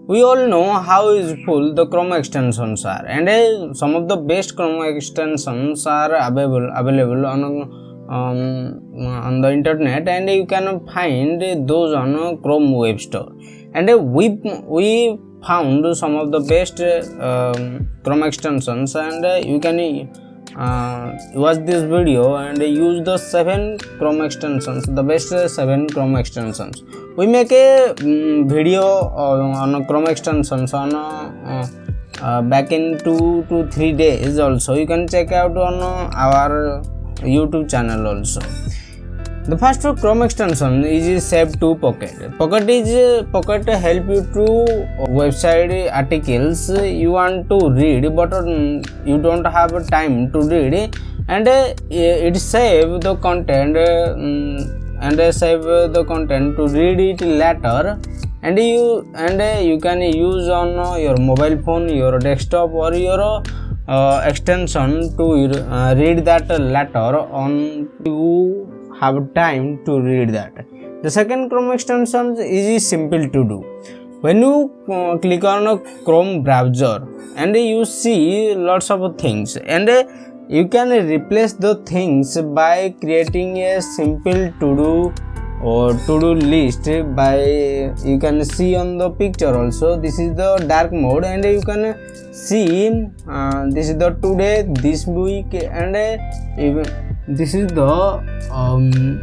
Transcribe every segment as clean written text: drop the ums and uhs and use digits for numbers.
We all know how useful the Chrome extensions are, and some of the best Chrome extensions are available on the internet, and you can find those on Chrome Web Store. And we found some of the best Chrome extensions, and you can watch this video and use the 7 Chrome extensions, the best 7 Chrome extensions. We make a video on Chrome extensions on back in 2 to 3 days. Also you can check out on our YouTube channel also. The first Chrome extension is Save to Pocket. Pocket help you to website articles you want to read, but you don't have time to read, and it save the content to read it later, and you can use on your mobile phone, your desktop, or your extension to read that later on. You have time to read that. The second Chrome extension is simple to do. When you click on a Chrome browser and you see lots of things, and you can replace the things by creating a simple to-do list. By you can see on the picture also, this is the dark mode, and you can see this is the today, this week, and this is the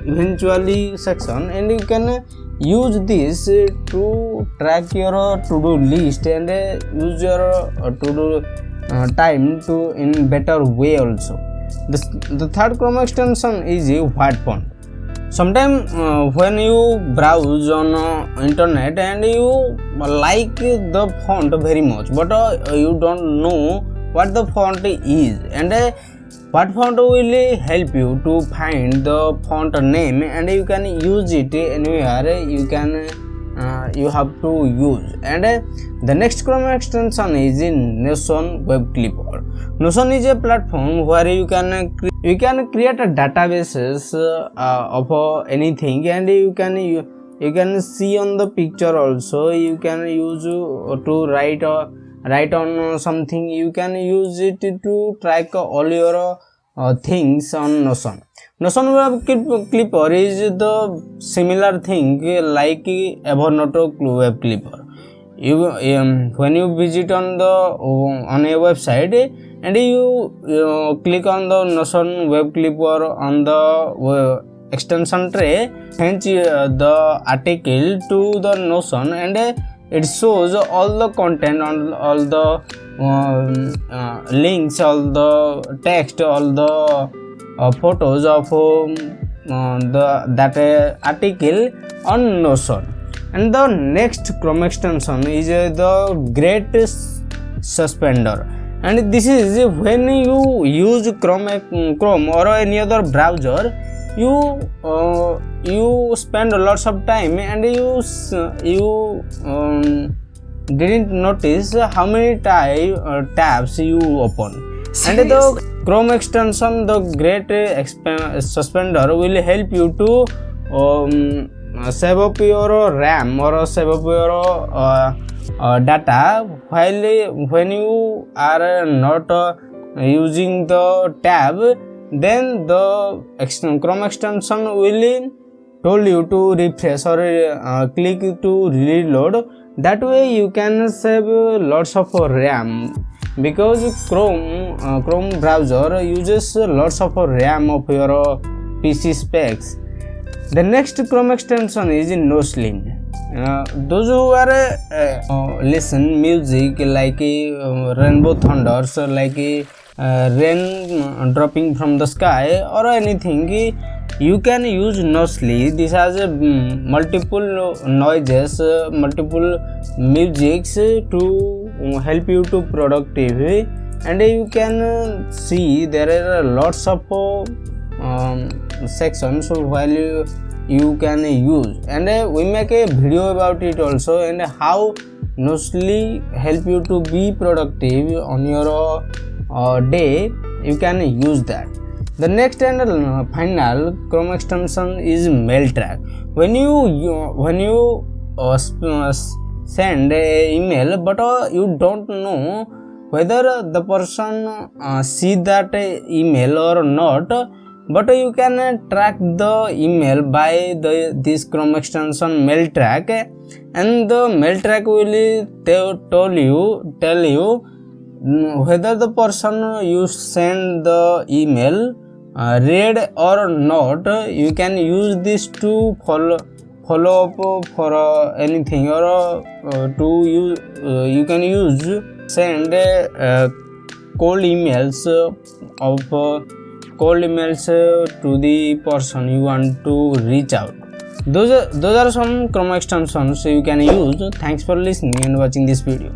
eventually section, and you can use this to track your to-do list and use your to-do time to in better way also. The third Chrome extension is Headphone. Sometimes when you browse on internet and you like the font very much, but you don't know what the font is, and Headphone will help you to find the font name, and you can use it anywhere you have to use. And the next Chrome extension is in NoSling Web Clipper. NoSling is a platform where you can create a databases of anything, and you can see on the picture also. You can use to write on something. You can use it to track all your things on NoSling. NoSling Web Clipper is the similar thing like Evernote Web Clipper. When you visit on a website and you click on the NoSling Web Clipper on the extension tray, change the article to the NoSling, and it shows all the content on all the links, all the text, all the photos of that article on NoSling. And the next Chrome extension is the Great Suspender, and this is when you use Chrome or any other browser, you spend lots of time, and you didn't notice how many tabs you open. Seriously? And the Chrome extension, the Great Suspender, will help you to save up your RAM or save up your data when you are not using the tab. Then the Chrome extension will tell you to refresh or click to reload. That way you can save lots of RAM, because Chrome browser uses lots of RAM of your PC specs. The next Chrome extension is NoSling. Those who are listen music like rainbow thunders, like rain dropping from the sky, or anything, you can use NoSling. This has multiple noises, multiple musics to help you to productive, and you can see there are lots of sections while you can use, and we make a video about it also, and how NoSling help you to be productive on your day. You can use that. The next and final Chrome extension is MailTrack. When you send a email, but you don't know whether the person see that email or not, but you can track the email by this Chrome extension MailTrack, and the MailTrack will tell you whether the person you send the email read or not. You can use this to follow up for anything, or to use you can use send cold emails to the person you want to reach out. Those are some Chrome extensions you can use. Thanks for listening and watching this video.